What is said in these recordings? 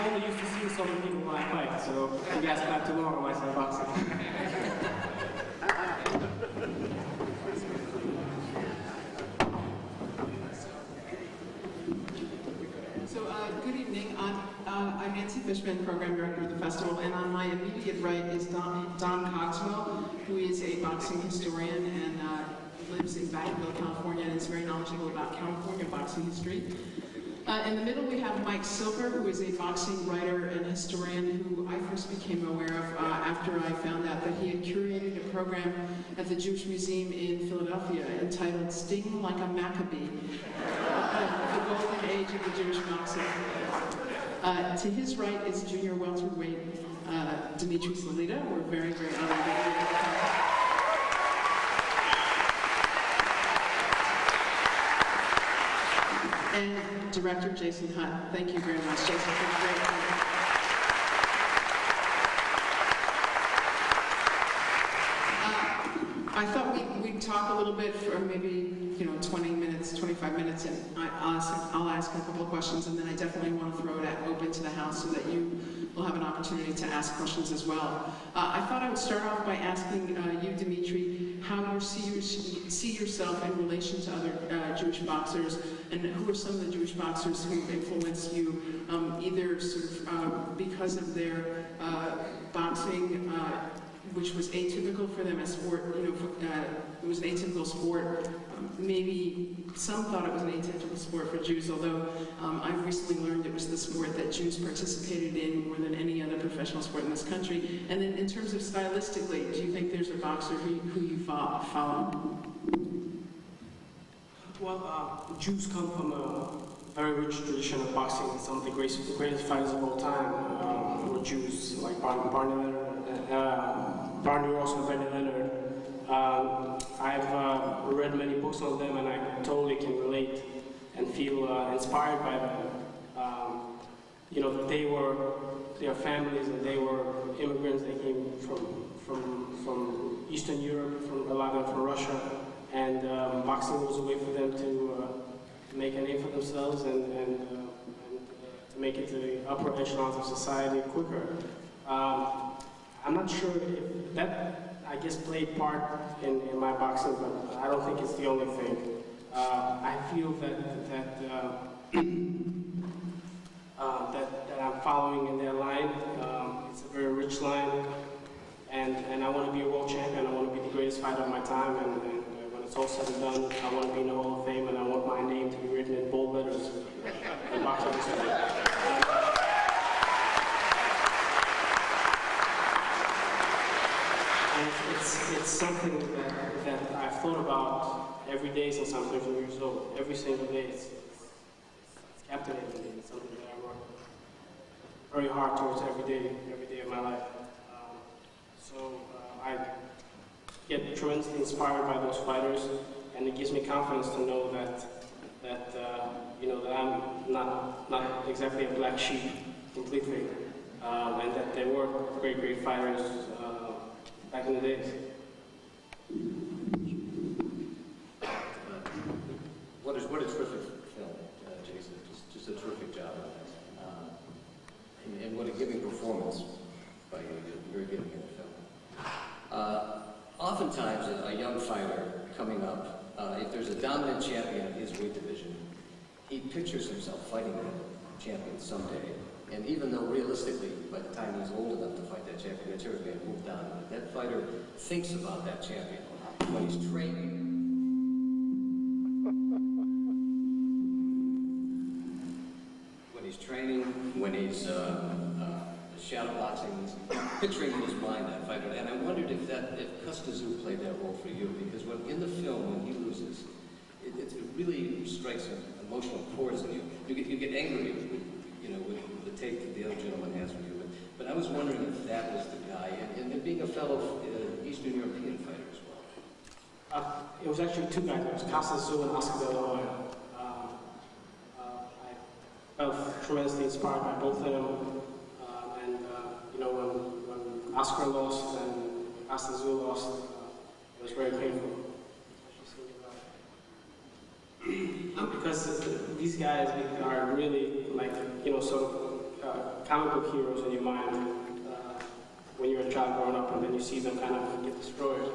only used to see so many people when I fight, so you guys clap too long when I start boxing. Good evening. I'm Nancy Fishman, Program Director of the Festival, and on my immediate right is Don Cogswell, who is a boxing historian and lives in Vacaville, California, and is very knowledgeable about California boxing history. In the middle we have Mike Silver, who is a boxing writer and historian who I first became aware of after I found out that he had curated a program at the Jewish Museum in Philadelphia entitled Sting Like a Maccabee, the golden age of the Jewish boxing. To his right is junior welterweight Dimitri Salita. We're very, very honored that you're here. And Director Jason Hutt. Thank you very much, Jason, for the great work. I thought we'd talk a little bit for maybe 20 minutes, 25 minutes, and I'll ask a couple of questions, and then I definitely want to throw it open to the House so that you will have an opportunity to ask questions as well. I thought I would start off by asking you, Dimitri, how you see yourself in relation to other Jewish boxers, and who are some of the Jewish boxers who influenced you, either sort of because of their boxing, which was atypical for them as sport, it was an atypical sport. Maybe some thought it was an atypical sport for Jews, although I've recently learned it was the sport that Jews participated in more than any other professional sport in this country. And then in terms of stylistically, do you think there's a boxer who you follow? Well, Jews come from a very rich tradition of boxing. Some of the greatest fighters of all time were Jews, like Barney Ross and Benny Leonard. I've read many books on them, and I totally can relate and feel inspired by them. Their families, and they were immigrants. They came from Eastern Europe, a lot of them from Russia, and boxing was a way for them to make a name for themselves and to make it to the upper echelons of society quicker. I'm not sure if that, I guess, played part in my boxing, but I don't think it's the only thing. I feel that I'm following in their line. It's a very rich line, and I want to be a world champion. I want to be the greatest fighter of my time, and when it's all said and done, I want to be in the Hall of Fame, and I want my name to be written in bold letters in boxing history. It's something that I've thought about every day since I'm 13 years old. Every single day, it's captivating me. It's something that I work very hard towards every day of my life. I get tremendously inspired by those fighters, and it gives me confidence to know that I'm not exactly a black sheep completely, and that they were great fighters back in the days. What a terrific film, Jason. Just a terrific job on it. And what a giving performance by you. You're giving in the film. Oftentimes, a young fighter coming up, if there's a dominant champion in his weight division, he pictures himself fighting that champion someday. And even though realistically, by the time he's old enough to fight that champion, that champion's going to move down. That fighter thinks about that champion when he's training. When he's shadow boxing, he's picturing in his mind that fighter. And I wondered if Castro played that role for you, because in the film, when he loses, it really strikes emotional chords in you. You get angry with the take the other gentleman has for you. But I was wondering if that was the guy, and being a fellow Eastern European fighter as well. It was actually two guys. It was Castro and Oscar De La Hoya. I felt tremendously inspired by both of them. When Oscar lost and Castro lost, it was very painful. Because these guys are really sort of comic book heroes in your mind when you're a child growing up, and then you see them kind of get destroyed.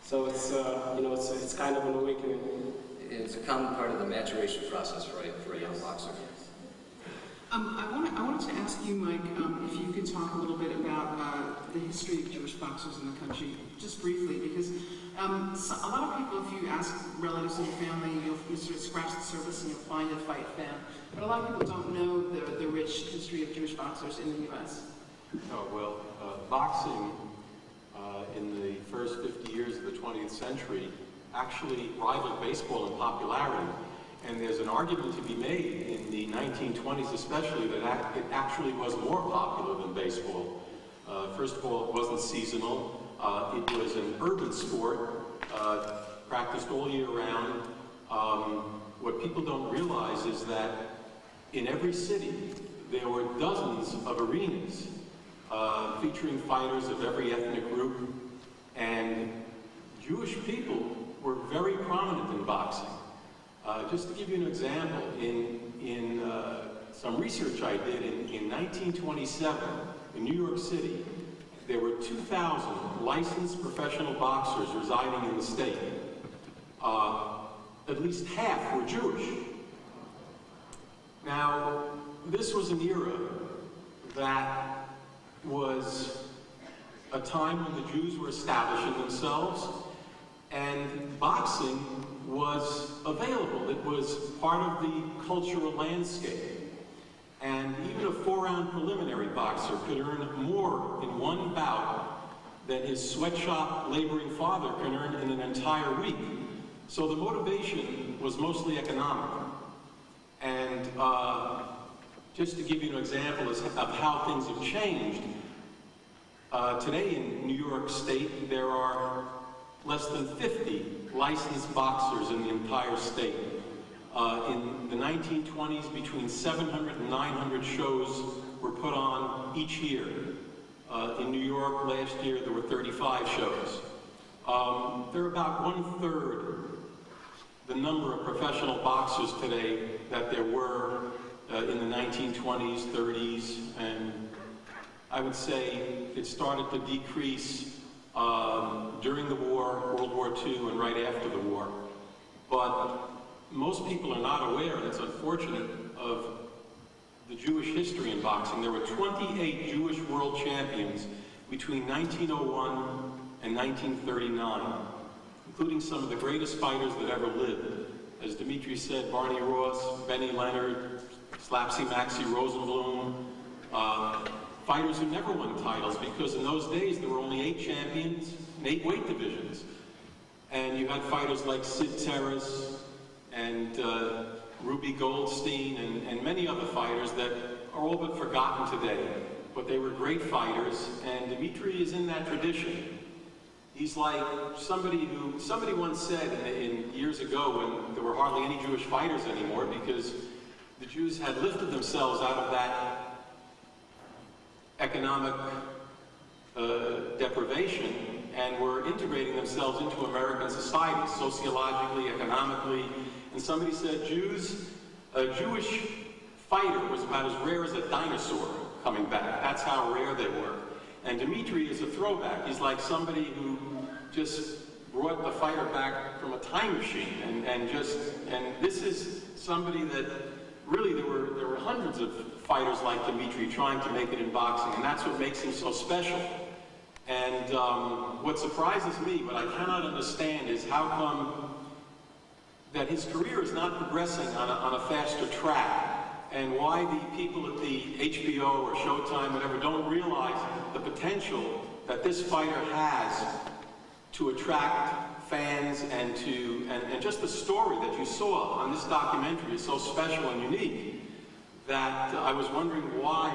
So it's it's kind of an awakening. It's a common part of the maturation process for a young boxer. I wanted to ask you, Mike, if you could talk a little bit about the history of Jewish boxers in the country, just briefly, because a lot of people, if you ask relatives and family, you'll sort of scratch the surface and you'll find a fight fan. But a lot of people don't know the rich history of Jewish boxers in the U.S. Oh, well, boxing in the first 50 years of the 20th century actually rivaled baseball in popularity. And there's an argument to be made in the 1920s especially that it actually was more popular than baseball. First of all, it wasn't seasonal. It was an urban sport, practiced all year round. What people don't realize is that in every city there were dozens of arenas featuring fighters of every ethnic group, and Jewish people were very prominent in boxing. Just to give you an example, in some research I did in 1927 in New York City, there were 2,000 licensed professional boxers residing in the state. At least half were Jewish. Now, this was an era that was a time when the Jews were establishing themselves, and boxing was available. It was part of the cultural landscape. And even a 4-round preliminary boxer could earn more in one bout than his sweatshop laboring father can earn in an entire week. So the motivation was mostly economic. And just to give you an example of how things have changed, today in New York State there are less than 50 licensed boxers in the entire state. In the 1920s, between 700 and 900 shows were put on each year. In New York last year, there were 35 shows. There are about 1/3 the number of professional boxers today that there were in the 1920s, 30s, and I would say it started to decrease during the war, World War II, and right after the war. But most people are not aware, and it's unfortunate, of the Jewish history in boxing. There were 28 Jewish world champions between 1901 and 1939, including some of the greatest fighters that ever lived. As Dimitri said, Barney Ross, Benny Leonard, Slapsy Maxie Rosenblum, fighters who never won titles, because in those days there were only 8 champions and 8 weight divisions. And you had fighters like Sid Terrace and Ruby Goldstein and many other fighters that are all but forgotten today. But they were great fighters, and Dimitri is in that tradition. He's like somebody once said in years ago when there were hardly any Jewish fighters anymore because the Jews had lifted themselves out of that economic deprivation and were integrating themselves into American society, sociologically, economically. And somebody said a Jewish fighter was about as rare as a dinosaur coming back. That's how rare they were. And Dimitri is a throwback. He's like somebody who just brought the fighter back from a time machine. And this is somebody that really there were hundreds of fighters like Dimitri trying to make it in boxing, and that's what makes him so special. And what surprises me, what I cannot understand, is how come that his career is not progressing on a faster track, and why the people at the HBO or Showtime, whatever, don't realize the potential that this fighter has to attract fans and just the story that you saw on this documentary is so special and unique that I was wondering why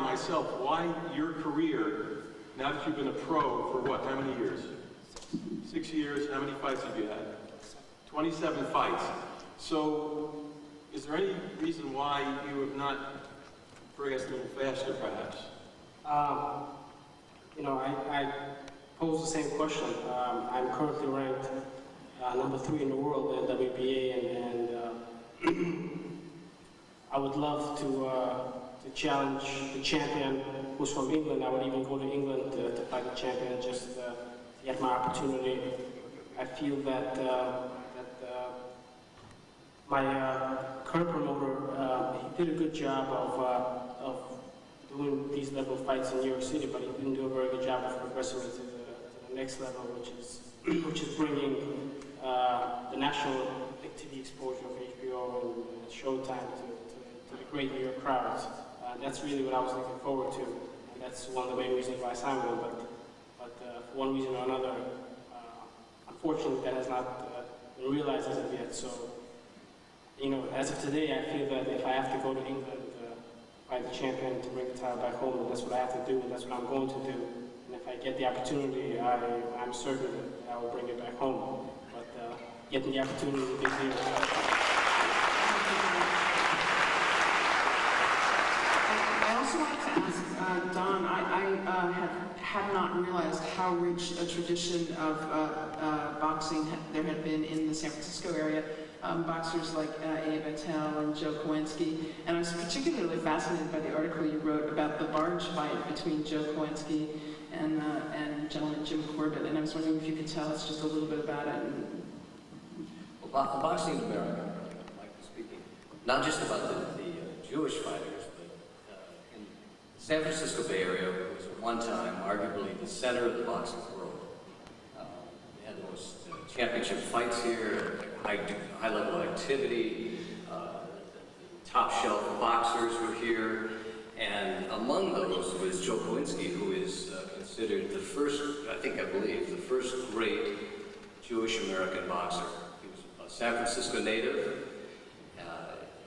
your career, now that you've been a pro for what, how many years? 6 years, how many fights have you had? 27 fights. So, is there any reason why you have not progressed a little faster, perhaps? I pose the same question. I'm currently ranked number 3 in the world in WBA, and I would love to challenge the champion who's from England. I would even go to England to fight the champion just to get my opportunity. I feel that my current promoter, he did a good job of doing these level fights in New York City, but he didn't do a very good job of progressing me to the next level, which is bringing the national TV exposure of HBO and Showtime to the great New York crowds. That's really what I was looking forward to, and that's one of the main reasons why I signed with him. But for one reason or another, unfortunately, that has not been realized as of yet. So, as of today, I feel that if I have to go to England, fight the champion to bring the title back home, that's what I have to do, and that's what I'm going to do. And if I get the opportunity, I'm certain that I will bring it back home. But getting the opportunity is a big deal. I also wanted to ask Don, I had not realized how rich a tradition of boxing there had been in the San Francisco area. Boxers like Abe Attell and Joe Kowinski, and I was particularly fascinated by the article you wrote about the barge fight between Joe Kowinski and gentleman Jim Corbett, and I was wondering if you could tell us just a little bit about it. Well, boxing in America, like speaking, not just about the Jewish fighters, but in the San Francisco Bay Area was at one time arguably the center of the boxing world. They had the most championship fights here, high-level activity, top shelf boxers were here, and among those was Joe Kowinski, who is considered the first, I believe, the first great Jewish-American boxer. He was a San Francisco native.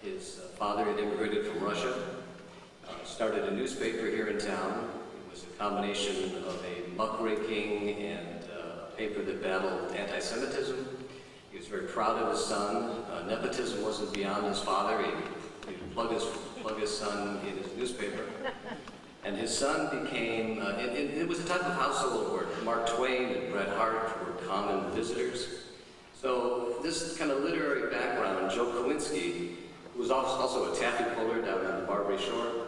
His father had immigrated from Russia, started a newspaper here in town. It was a combination of a muckraking and a paper that battled anti-Semitism. He was very proud of his son. Nepotism wasn't beyond his father. He'd plug his son in his newspaper. And his son became, it was a type of household where Mark Twain and Bret Hart were common visitors. So this kind of literary background, Joe Kowinski, who was also a taffy puller down on the Barbary Shore,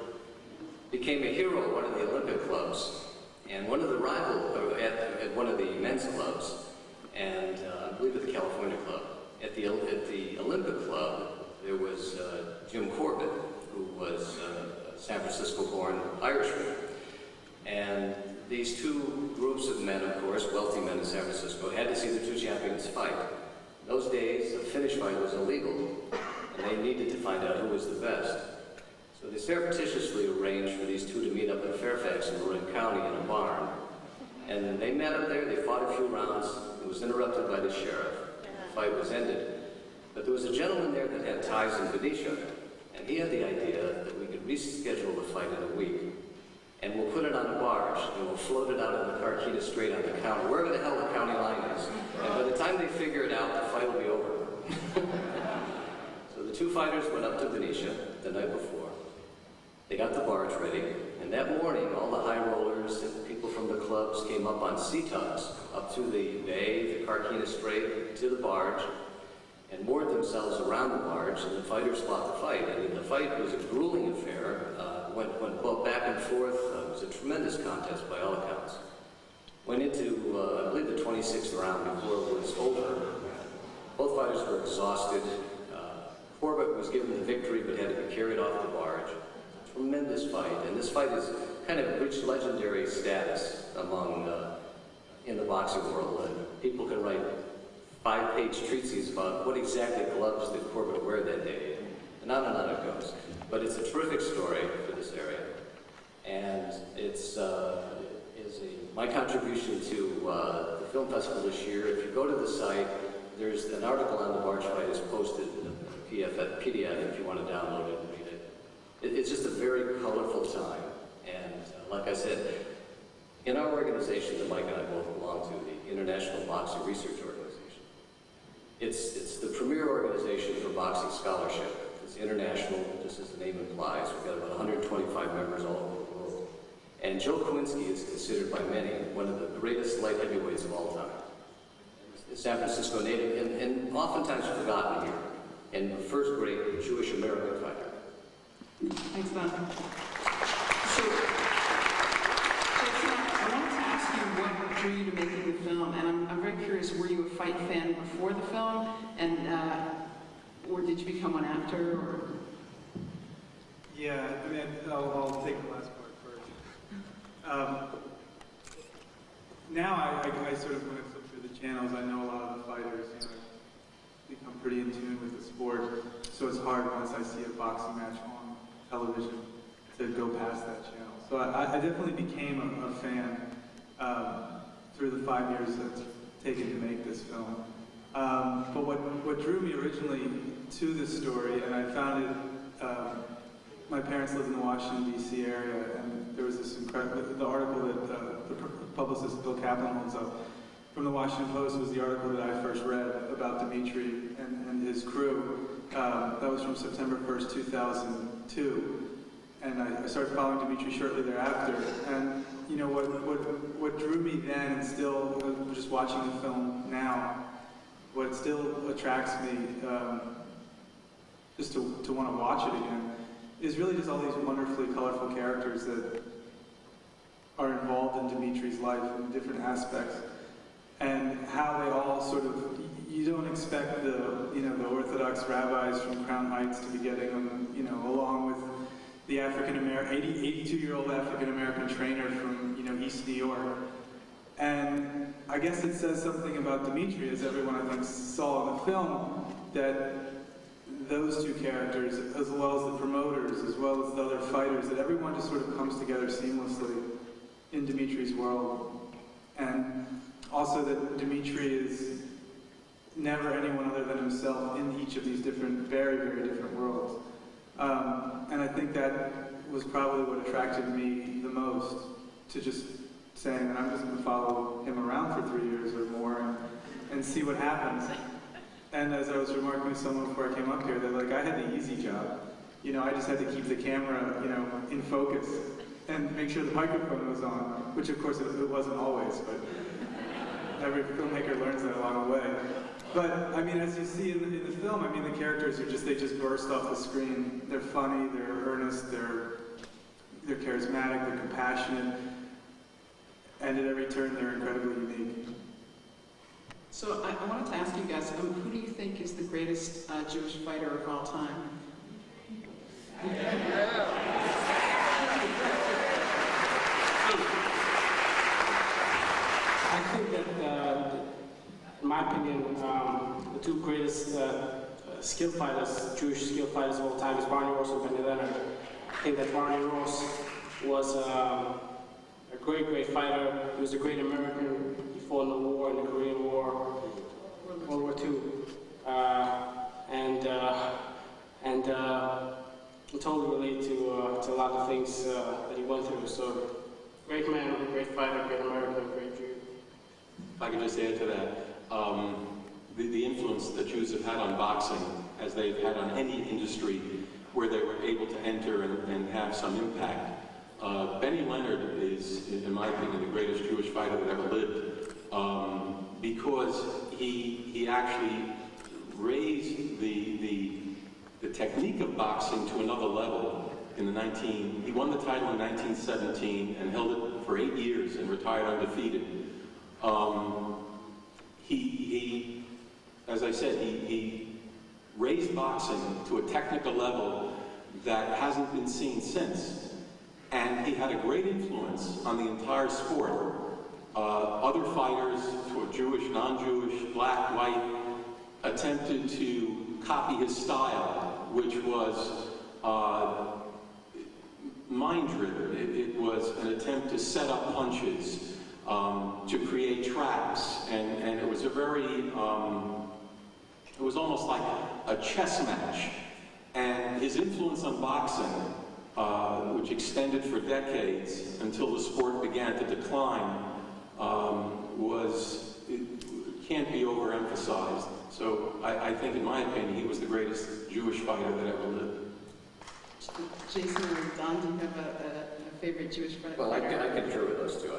became a hero at one of the Olympic clubs. And one of the rivals, at one of the men's clubs, and I believe at the California Club. At the Olympic Club, there was Jim Corbett, who was a San Francisco-born Irishman. And these two groups of men, of course, wealthy men in San Francisco, had to see the two champions fight. In those days, a finish fight was illegal, and they needed to find out who was the best. So they surreptitiously arranged for these two to meet up in Fairfax in Marin County in a barn. And they met up there, they fought a few rounds. It was interrupted by the sheriff. The fight was ended. But there was a gentleman there that had ties in Venetia, and he had the idea that we could reschedule the fight in a week. And we'll put it on a barge, and we'll float it out in the Carquinez Strait on the county, wherever the hell the county line is. And by the time they figure it out, the fight will be over. So the two fighters went up to Venetia the night before. They got the barge ready, and that morning, all the high rollers and people from the clubs came up on sea tugs up to the bay, the Carquinez Strait, to the barge, and moored themselves around the barge, and the fighters fought the fight. And the fight was a grueling affair, went both back and forth. It was a tremendous contest by all accounts. Went into, I believe, the 26th round before it was over. Both fighters were exhausted. Corbett was given the victory, but had to be carried off the barge. Tremendous fight, and this fight has kind of reached legendary status among, in the boxing world. People can write 5-page treatises about what exactly gloves did Corbett wear that day, and on it goes. But it's a terrific story for this area, and it's my contribution to the film festival this year. If you go to the site, there's an article on the barge fight is posted in a PDF if you want to download it and read it. It's just a very colorful time, and like I said, in our organization that Mike and I both belong to, the International Boxing Research Organization, it's the premier organization for boxing scholarship. It's international, just as the name implies. We've got about 125 members all over the world. And Joe Kowinski is considered by many one of the greatest light heavyweights of all time. A San Francisco native, and oftentimes forgotten here, and the first great Jewish American fighter. done. So, Jason, I wanted to ask you what drew you to making the film, and I'm very curious, were you a fight fan before the film, and or did you become one after, or? Yeah, I mean, I'll take the last part first. Now I sort of, when I flip through the channels, I know a lot of the fighters, you know, I've become pretty in tune with the sport, so it's hard once I see a boxing match on television to go past that channel. So I definitely became a fan through the 5 years that it's taken to make this film. But what drew me originally to this story, and I found it, my parents lived in the Washington, D.C. area, and there was this incredible, the article that the publicist Bill Kaplan holds up from the Washington Post was the article that I first read about Dimitri and his crew. That was from September 1st, 2002. And I started following Dimitri shortly thereafter. And you know, what drew me then, and still just watching the film now, what still attracts me just to want to watch it again, is really just all these wonderfully colorful characters that are involved in Dimitri's life in different aspects, and how they all sort of, you don't expect the, you know, the Orthodox rabbis from Crown Heights to be getting them, you know, along with the 82-year-old African-American trainer from, you know, East New York. And I guess it says something about Dimitri, as everyone I think saw in the film, that those two characters, as well as the promoters, as well as the other fighters, that everyone just sort of comes together seamlessly in Dimitri's world. And also that Dimitri is never anyone other than himself in each of these different, very, very different worlds. And I think that was probably what attracted me the most, to just saying that I'm just going to follow him around for 3 years or more and see what happens. And as I was remarking to someone before I came up here, that like I had the easy job. You know, I just had to keep the camera, you know, in focus and make sure the microphone was on, which of course it wasn't always, but every filmmaker learns that along the way. But I mean, as you see in the film, I mean, the characters are just, they just burst off the screen. They're funny, they're earnest, they're charismatic, they're compassionate, and at every turn they're incredibly unique. So I wanted to ask you guys, who do you think is the greatest Jewish fighter of all time? I think that, in my opinion, the two greatest skill fighters, Jewish skill fighters of all time, is Barney Ross and Benny Leonard. I think that Barney Ross was a great, great fighter. He was a great American. He fought in the war, in the Korean War, World War II. And I totally relate to a lot of things that he went through. So, great man, great fighter, great American, great Jew. If I could just add to that, the influence that Jews have had on boxing, as they've had on any industry where they were able to enter and have some impact. Benny Leonard is, in my opinion, the greatest Jewish fighter that ever lived, because he actually raised the technique of boxing to another level. He won the title in 1917 and held it for 8 years and retired undefeated. As I said, he raised boxing to a technical level that hasn't been seen since. And he had a great influence on the entire sport. Other fighters, who are Jewish, non-Jewish, black, white, attempted to copy his style, which was mind-driven. It was an attempt to set up punches, to create traps, and it was a very, it was almost like a chess match. And his influence on boxing, which extended for decades until the sport began to decline, can't be overemphasized. So I think, in my opinion, he was the greatest Jewish fighter that ever lived. Jason or Don, do you have a favorite Jewish fighter? Well, I concur with those two.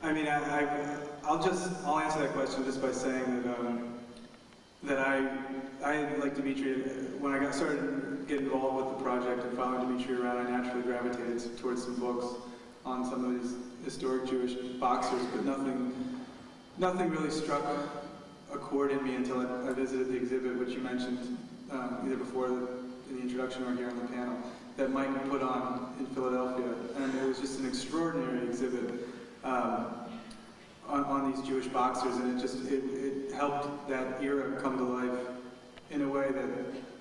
I mean, I'll answer that question just by saying that I like Dimitri, when I started getting involved with the project and following Dimitri around, I naturally gravitated towards some books on some of these historic Jewish boxers, but nothing really struck a chord in me until I visited the exhibit, which you mentioned either before in the introduction or here on the panel, that Mike put on in Philadelphia. And it was just an extraordinary exhibit on these Jewish boxers, and it helped that era come to life in a way that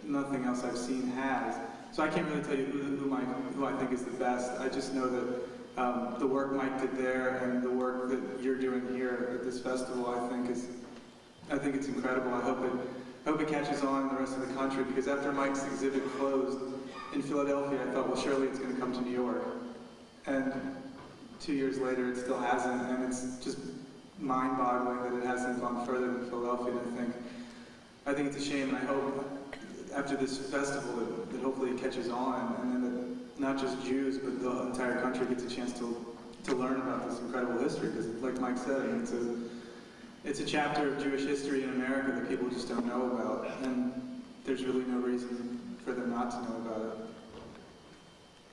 nothing else I've seen has. So I can't really tell you who I think is the best. I just know that the work Mike did there and the work that you're doing here at this festival, I think it's incredible. I hope it catches on in the rest of the country, because after Mike's exhibit closed in Philadelphia, I thought, well, surely it's going to come to New York. And 2 years later, it still hasn't, and it's just mind-boggling that it hasn't gone further than Philadelphia. And I think it's a shame, and I hope after this festival that hopefully it catches on, and then that not just Jews, but the entire country gets a chance to learn about this incredible history, because like Mike said, I mean, it's a chapter of Jewish history in America that people just don't know about, and there's really no reason for them not to know about it.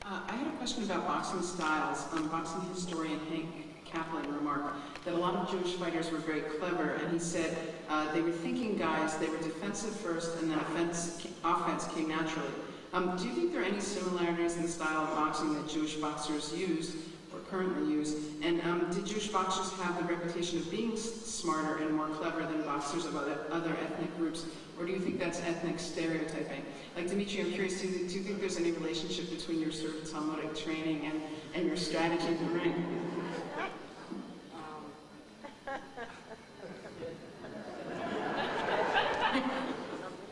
I had a question about boxing styles. Boxing historian Hank Kaplan remarked that a lot of Jewish fighters were very clever, and he said they were thinking guys, they were defensive first, and then offense came naturally. Do you think there are any similarities in the style of boxing that Jewish boxers use, or currently use? And did Jewish boxers have the reputation of being smarter and more clever than boxers of other ethnic groups? Or do you think that's ethnic stereotyping? Like, Dimitri, I'm curious, do you think there's any relationship between your sort of Talmudic training and your strategy in the ring?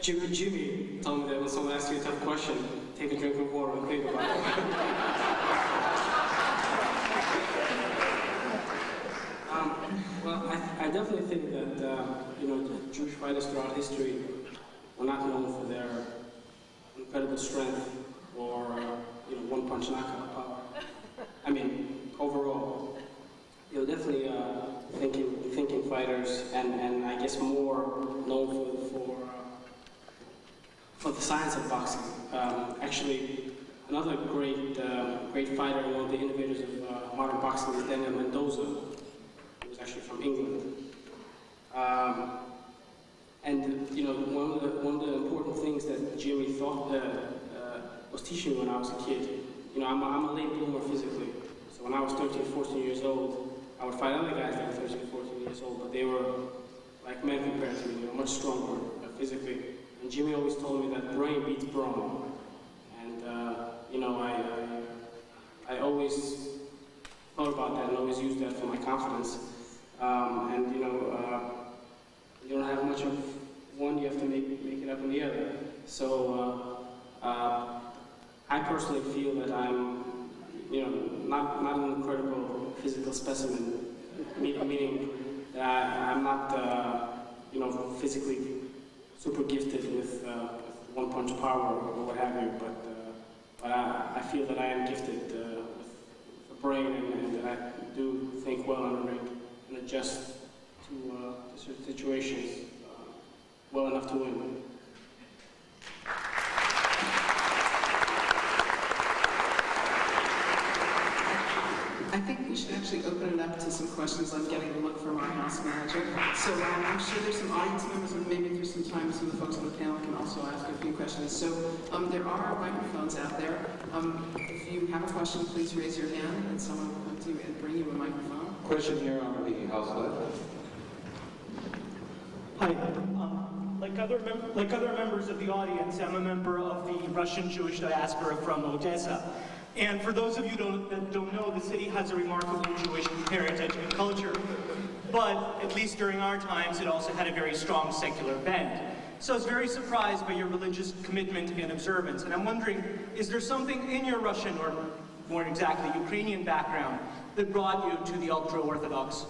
Jimmy told me that when someone asks you a tough question, take a drink of water and think about it. Well, I definitely think that Jewish fighters throughout history were not known for their incredible strength or one-punch knockout power. I mean, overall, definitely thinking fighters, and I guess more known for the science of boxing. Actually, another great fighter and one of the innovators of modern boxing is Daniel Mendoza, who was actually from England. And one of the important things that Jimmy thought was teaching me when I was a kid. I'm a late bloomer physically. So when I was 13, 14 years old, I would fight other guys that were 13, 14 years old, but they were like men compared to me. Much stronger physically. And Jimmy always told me that brain beats brawn. And I always thought about that and always used that for my confidence. You don't have much of one, you have to make it up in the other. So I personally feel that I'm, not an incredible physical specimen, meaning that I'm not, physically super gifted with one-punch power or what have you, but I feel that I am gifted with a brain and that I do think well in the ring and adjust to certain situations well enough to win. I think we should actually open it up to some questions. I'm getting a look from our house manager. So I'm sure there's some audience members, and maybe there's some time some of the folks on the panel can also ask a few questions. So there are microphones out there. If you have a question, please raise your hand, and someone will come to you and bring you a microphone. Question here on the house left. Hi. Like other members of the audience, I'm a member of the Russian Jewish diaspora from Odessa. And for those of you that don't know, the city has a remarkable Jewish heritage and culture. But at least during our times, it also had a very strong secular bent. So I was very surprised by your religious commitment and observance. And I'm wondering, is there something in your Russian, or more exactly Ukrainian background, that brought you to the ultra-Orthodox?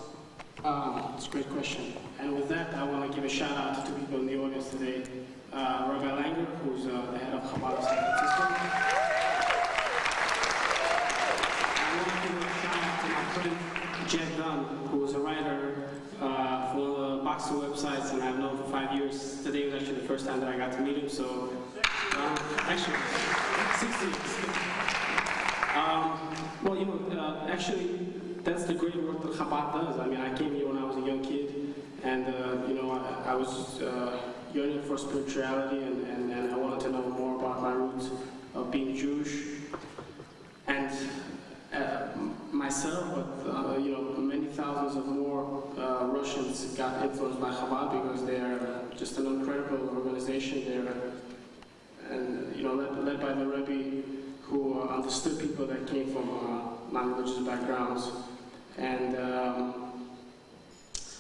That's a great question. And with that, I want to give a shout out to two people in the audience today. Rabbi Langer, who's the head of Chabad of San Francisco. I want to give a shout out to my friend Jed Dunn, who is a writer for one of the boxing websites, and I've known for 5 years. Today was actually the first time that I got to meet him. So, actually, 6 years. Well, you know, actually, that's the great work that Chabad does. I mean, I came here when I was a young kid, and you know, I was yearning for spirituality, and I wanted to know more about my roots of being Jewish. And myself, but you know, many thousands of more Russians got influenced by Chabad because they're just an incredible organization. They're, and you know, led by the Rebbe, who understood people that came from non-religious backgrounds, and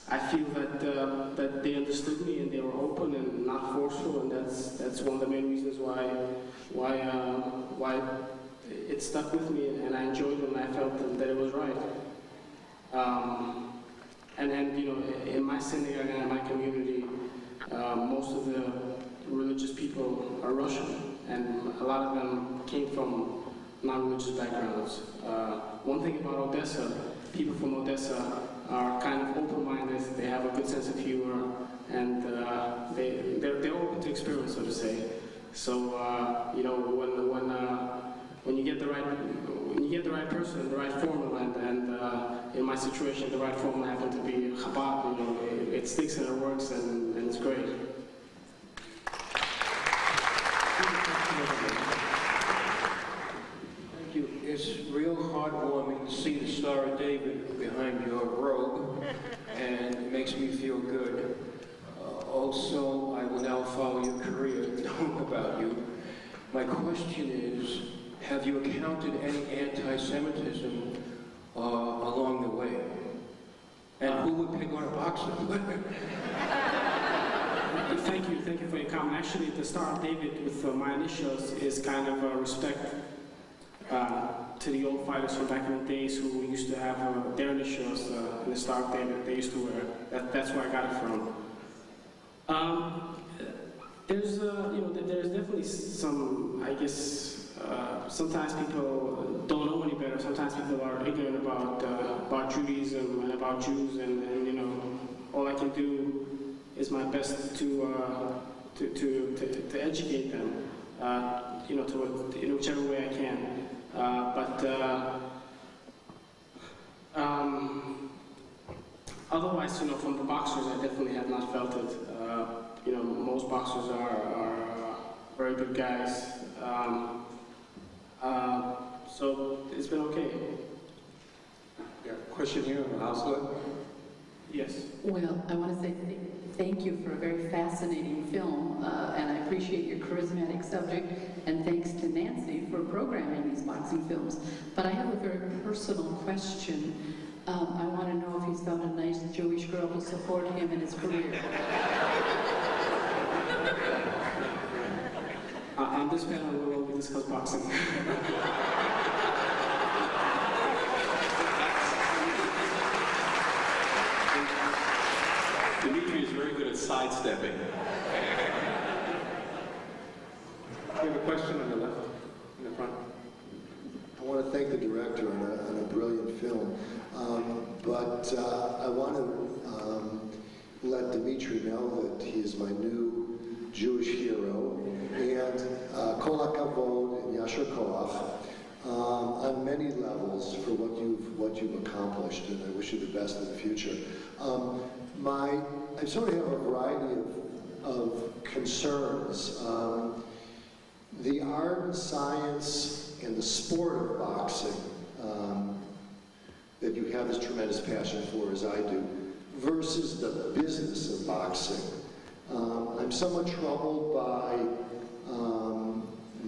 I feel that they understood me and they were open and not forceful, and that's one of the main reasons why it stuck with me, and I enjoyed it, and I felt that it was right. And then, you know, in my synagogue and in my community, most of the religious people are Russian, and a lot of them came from non-religious backgrounds. One thing about Odessa, people from Odessa are kind of open-minded, they have a good sense of humor, and they're open to experience, so to say. So, you know, when you get the right person in the right formula, and in my situation, the right formula happened to be Chabad, you know, it sticks and it works, and it's great. Thank you. It's real heartwarming to see the Star of David behind your robe, and it makes me feel good. Also, I will now follow your career, knowing about you. My question is, have you encountered any anti-Semitism along the way? And who would pick on a boxer? Thank you for your comment. Actually, the Star of David with my initials is kind of a respect to the old fighters from back in the days who used to have their initials in the Star of David they used to wear. That's where I got it from. There's definitely some, I guess, sometimes people don't know any better. Sometimes people are ignorant about Judaism and about Jews, and you know, all I can do is my best to educate them, you know, in whichever way I can. Otherwise, you know, from the boxers, I definitely have not felt it. You know, most boxers are very good guys. So it's been okay. Yeah, question here on the house left. Yes. Well, I want to say thank you for a very fascinating film, and I appreciate your charismatic subject, and thanks to Nancy for programming these boxing films. But I have a very personal question. I want to know if he's found a nice Jewish girl to support him in his career. On this panel, we will only discuss boxing. Dimitri is very good at sidestepping. We have a question on the left, in the front. I want to thank the director on a brilliant film, but I want to let Dimitri know that he is my new Jewish hero, and Kol HaKavod and Yasher Koach on many levels for what you've accomplished, and I wish you the best in the future. I sort of have a variety of concerns. The art and science and the sport of boxing that you have this tremendous passion for, as I do, versus the business of boxing. I'm somewhat troubled by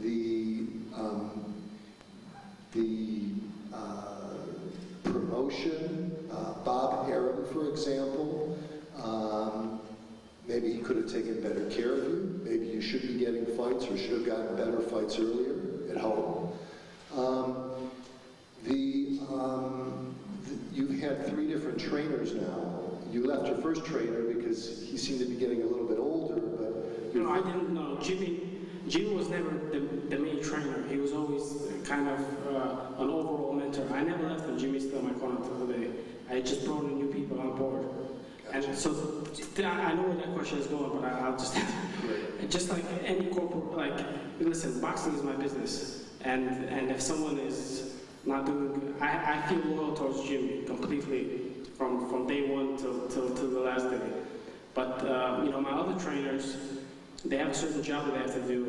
the promotion. Bob Arum, for example, maybe he could have taken better care of you. Maybe you should be getting fights, or should have gotten better fights earlier at home. You've had 3 different trainers now. You left your first trainer because he seemed to be getting a little bit older, but... No, I didn't know. Jimmy was never the main trainer. He was always kind of an overall mentor. I never left him. Jimmy's still my corner to the day. I just brought in new people on board. And so, I know where that question is going, but I'll just like any corporate, like, listen, boxing is my business, and if someone is not doing, I feel loyal towards Jim completely from day one till the last day. But you know, my other trainers, they have a certain job that they have to do,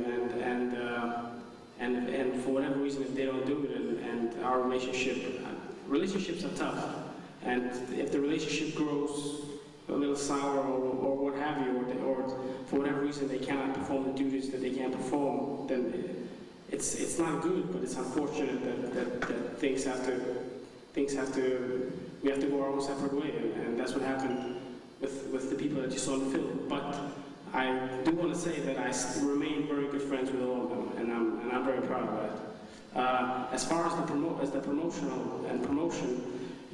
and for whatever reason, if they don't do it, and our relationships are tough, and if the relationship grows a little sour or what have you, or for whatever reason they cannot perform the duties that they can perform, then it's not good, but it's unfortunate that things have to, we have to go our own separate way, and that's what happened with the people that you saw in the film. But I do want to say that I remain very good friends with all of them, and I'm very proud of that. As far as the promotion,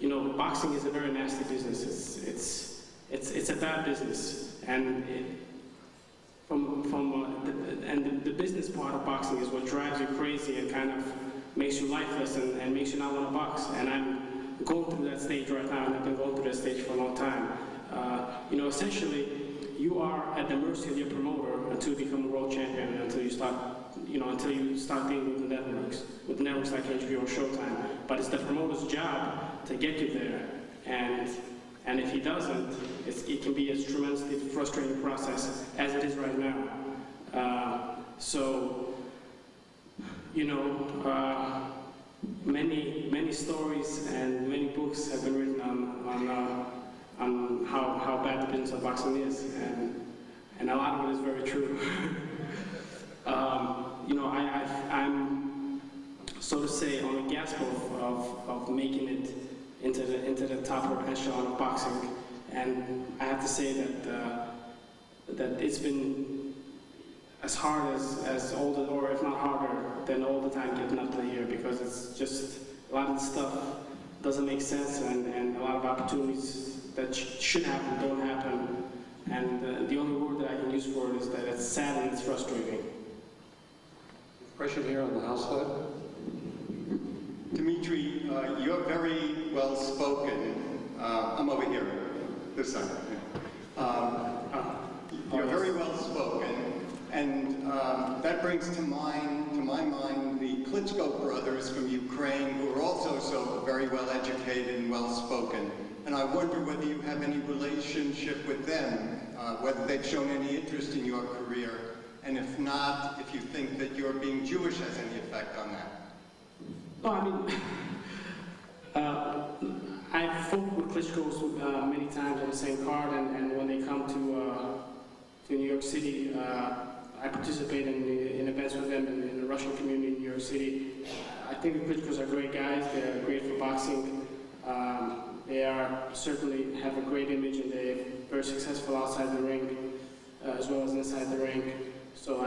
you know, boxing is a very nasty business. It's a bad business, and the business part of boxing is what drives you crazy and kind of makes you lifeless and makes you not want to box. And I'm going through that stage right now, and I've been going through that stage for a long time. You know, essentially, you are at the mercy of your promoter until you become a world champion, and until you start dealing with the networks like HBO or Showtime. But it's the promoter's job to get you there, and if he doesn't, it can be a tremendously frustrating process as it is right now. So, you know, many stories and many books have been written on how bad the business of boxing is, and a lot of it is very true. You know, I'm, so to say, on the gasp of making it into the top echelon of boxing, and I have to say that it's been as hard as all the, or if not harder than all the time getting up to here, because it's just a lot of the stuff doesn't make sense, and a lot of opportunities that should happen don't happen, and the only word that I can use for it is that it's sad and it's frustrating. Question here on the house side. Dimitri, you're very well spoken. I'm over here, this side. You're very well spoken, and that brings to my mind the Klitschko brothers from Ukraine, who are also so very well educated and well spoken. And I wonder whether you have any relationship with them, whether they've shown any interest in your career, and if not, if you think that your being Jewish has any effect on that. No, I mean, I've fought with Klitschko's many times on the same card, and when they come to New York City, I participate in events with them in the Russian community in New York City. I think the Klitschkos are great guys. They're great for boxing. They certainly have a great image, and they're very successful outside the ring as well as inside the ring. So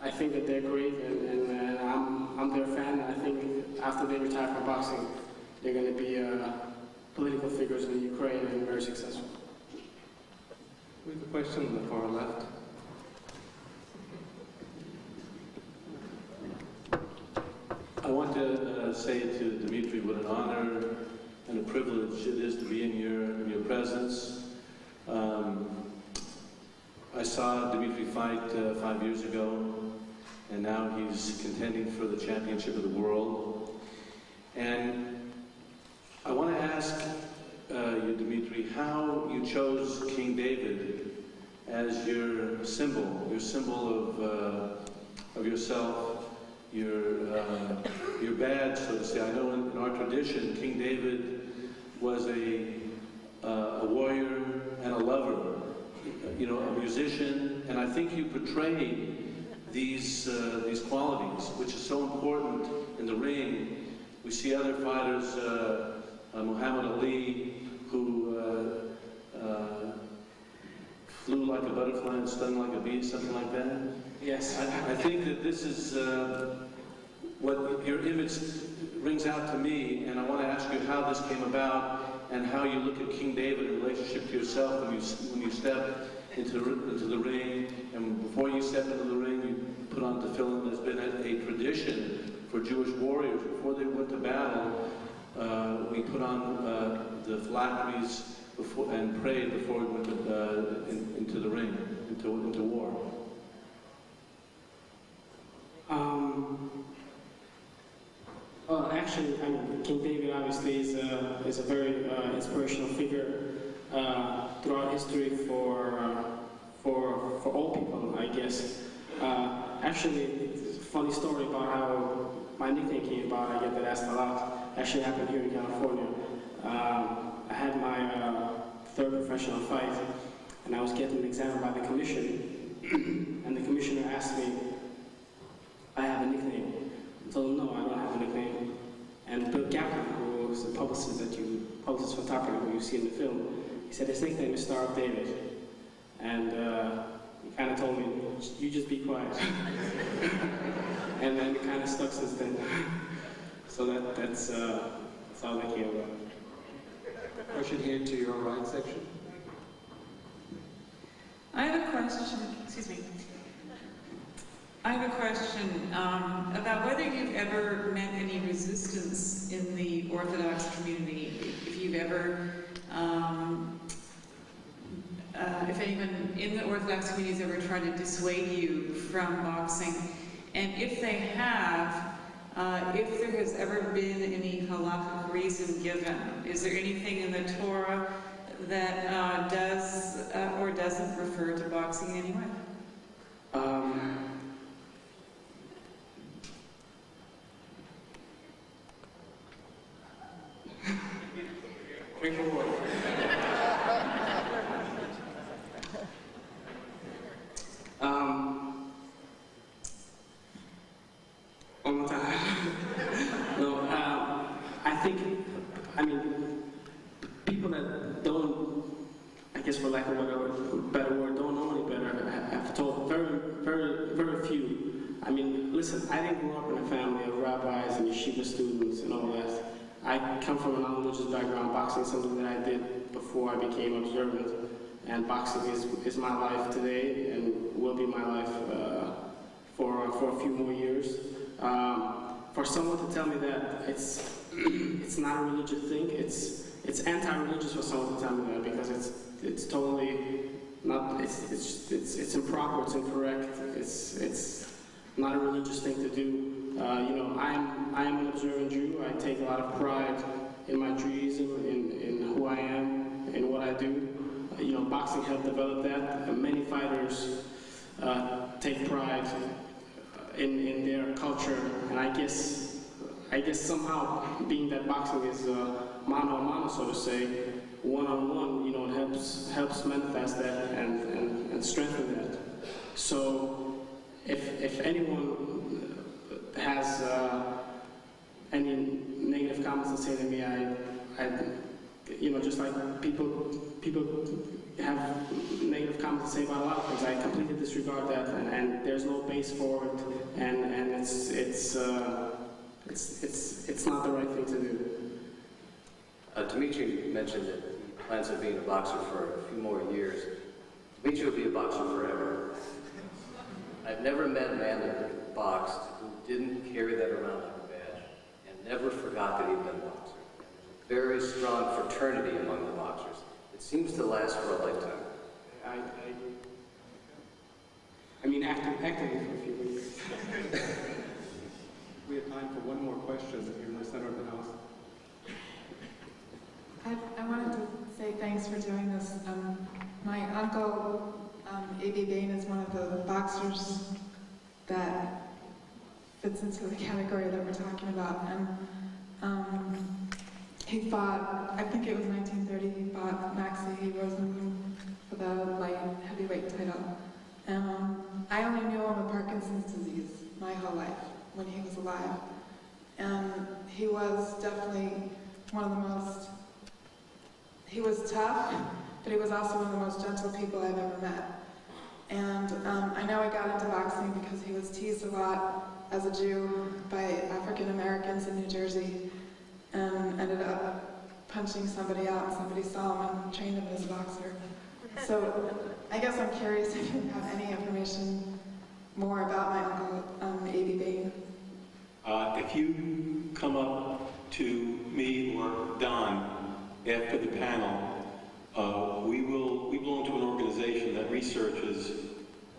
I think that they're great, and I'm their fan. I think after they retire from boxing, they're going to be political figures in Ukraine and very successful. We have a question on the far left. I want to say to Dimitri what an honor and a privilege it is to be in your presence. I saw Dimitri fight 5 years ago, and now he's contending for the championship of the world. And I want to ask you, Dimitri, how you chose King David as your symbol of yourself, your badge, so to say. I know in our tradition, King David was a warrior and a lover, you know, a musician, and I think you portrayed these qualities, which is so important in the ring. We see other fighters, Muhammad Ali, who flew like a butterfly and stung like a bee, something like that. Yes. I think that this is what your image rings out to me, and I want to ask you how this came about and how you look at King David in relationship to yourself when you step into the ring, and before you step into the ring, you put on tefillin. There's been a tradition for Jewish warriors before they went to battle. We put on the phylacteries and prayed before he went into the ring, into war? Well, actually, I mean, King David obviously is a very inspirational figure throughout history for all people, I guess. Actually, it's a funny story about how my nickname came about. I get that asked a lot. Actually happened here in California. I had my third professional fight, and I was getting examined by the commission, and the commissioner asked me, I have a nickname. I told him, no, I don't have a nickname. And Bill Kaplan, who was the publicist photographer who you see in the film, he said his nickname is Star of David. And he kind of told me, you just be quiet. And then it kind of stuck since then. So that's how that came about. Question here to your right section. I have a question, excuse me. I have a question about whether you've ever met any resistance in the Orthodox community, if you've ever, if anyone in the Orthodox community has ever tried to dissuade you from boxing, and if they have, if there has ever been any halakhic reason given. Is there anything in the Torah that does or doesn't refer to boxing in any way? Drink of water. One more time. No, I think, I mean, people that don't, I guess for lack of a better word, don't know any better, have told very few. I mean, listen, I didn't grow up in a family of rabbis and yeshiva students and all that. I come from a non-religious background. Boxing is something that I did before I became observant, and boxing is my life today and will be my life for a few more years. For someone to tell me that it's not a religious thing, it's anti-religious for someone to tell me that, because it's totally not, it's improper, it's incorrect, it's not a religious thing to do. You know, I am an observant Jew. I take a lot of pride in my Judaism, in who I am, in what I do. You know, boxing helped develop that. Many fighters take pride in their culture, and I guess somehow, being that boxing is mano a mano, so to say, one-on-one, you know, it helps manifest that and strengthen that. So, if anyone has any negative comments to say to me, I you know, just like people have negative comments to say about a lot of things, I completely disregard that, and there's no base for it, and it's not the right thing to do. Dimitri mentioned that he plans on being a boxer for a few more years. Dimitri will be a boxer forever. I've never met a man that boxed who didn't carry that around like a badge and never forgot that he'd been a boxer. Very strong fraternity among the boxers. It seems to last for a lifetime. I mean, actively for a few weeks. We have time for one more question here in the center of the house. I wanted to say thanks for doing this. My uncle, A.B. Bain, is one of the boxers that fits into the category that we're talking about. And he fought, I think it was 1930, he fought Maxie Rosenblum for the light heavyweight title. And I only knew him with Parkinson's disease my whole life when he was alive. And he was definitely one of the most, he was tough, but he was also one of the most gentle people I've ever met. And I know he got into boxing because he was teased a lot as a Jew by African Americans in New Jersey, and ended up punching somebody out, and somebody saw him and trained him as a boxer. So I guess I'm curious if you have any information more about my uncle, A.B. Bain. If you come up to me or Don after the panel, we belong to an organization that researches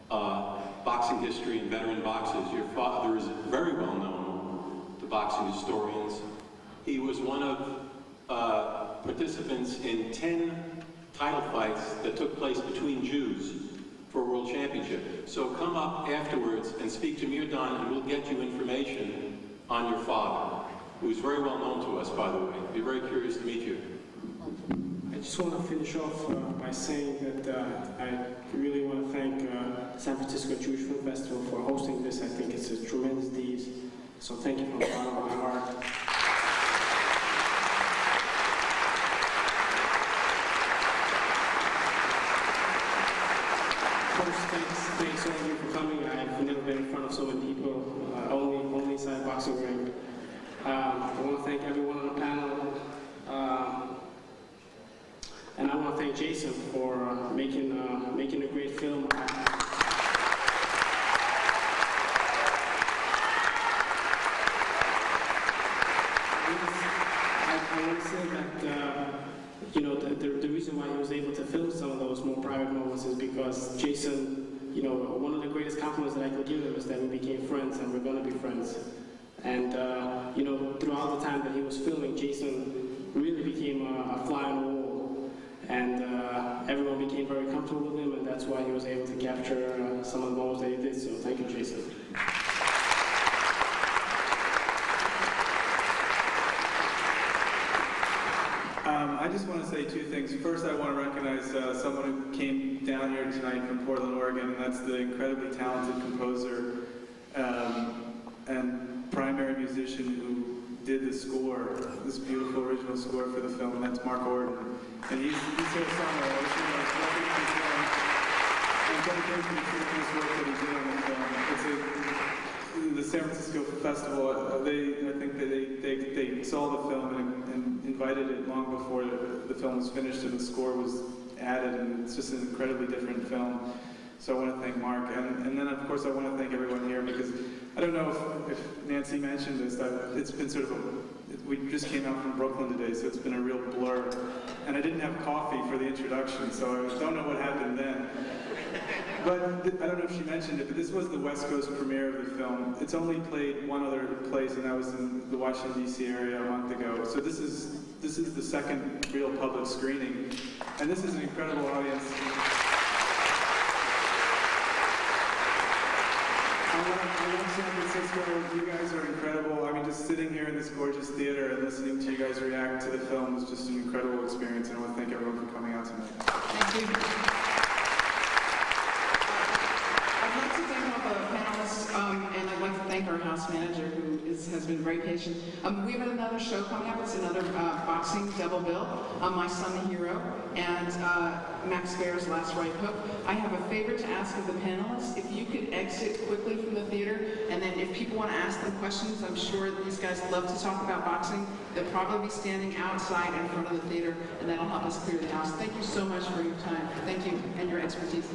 boxing history and veteran boxers. Your father is very well known to boxing historians. He was one of participants in 10 title fights that took place between Jews for a world championship. So come up afterwards and speak to Mirdan, and we'll get you information on your father, who's very well known to us, by the way. We're very curious to meet you. I just want to finish off by saying that I really want to thank San Francisco Jewish Film Festival for hosting this. I think it's a tremendous deed. So thank you from the bottom of my heart. Thanks all of you for coming. I've never been in front of so many people, only inside a boxing ring. I want to thank everyone on the panel, and I want to thank Jason for making a great film. I want to say that you know, the reason why he was able to film some of those more private moments is because Jason, you know, one of the greatest compliments that I can give him is that we became friends and we're going to be friends. And, you know, throughout the time that he was filming, Jason really became a fly on the wall. And everyone became very comfortable with him, and that's why he was able to capture some of the moments that he did. So thank you, Jason. I just want to say two things. First, I want to recognize someone who came down here tonight from Portland, Oregon, and that's the incredibly talented composer and primary musician who did the score, this beautiful original score for the film, and that's Mark Orton. And he's here somewhere. I wish he was working on his film and dedication to this work that he did on the film. The San Francisco Festival, I think they saw the film and invited it long before the film was finished and the score was added, and it's just an incredibly different film. So I want to thank Mark, and then of course I want to thank everyone here, because I don't know if Nancy mentioned this, it's been sort of we just came out from Brooklyn today, so it's been a real blur. And I didn't have coffee for the introduction, so I don't know what happened then. But I don't know if she mentioned it, but this was the West Coast premiere of the film. It's only played one other place, and that was in the Washington, D.C. area a month ago. So this is the second real public screening, and this is an incredible audience. I love San Francisco. You guys are incredible. I mean, just sitting here in this gorgeous theater and listening to you guys react to the film was just an incredible experience, and I want to thank everyone for coming out tonight. Thank you. I'd like to thank all the panelists, and I'd like to thank our house manager, who has been very patient. We have another show coming up. It's another boxing double bill. My Son the Hero and Max Baer's Last Right Hook. I have a favor to ask of the panelists. If you could exit quickly from the theater, and then if people want to ask them questions, I'm sure these guys love to talk about boxing. They'll probably be standing outside in front of the theater, and that'll help us clear the house. Thank you so much for your time. Thank you, and your expertise.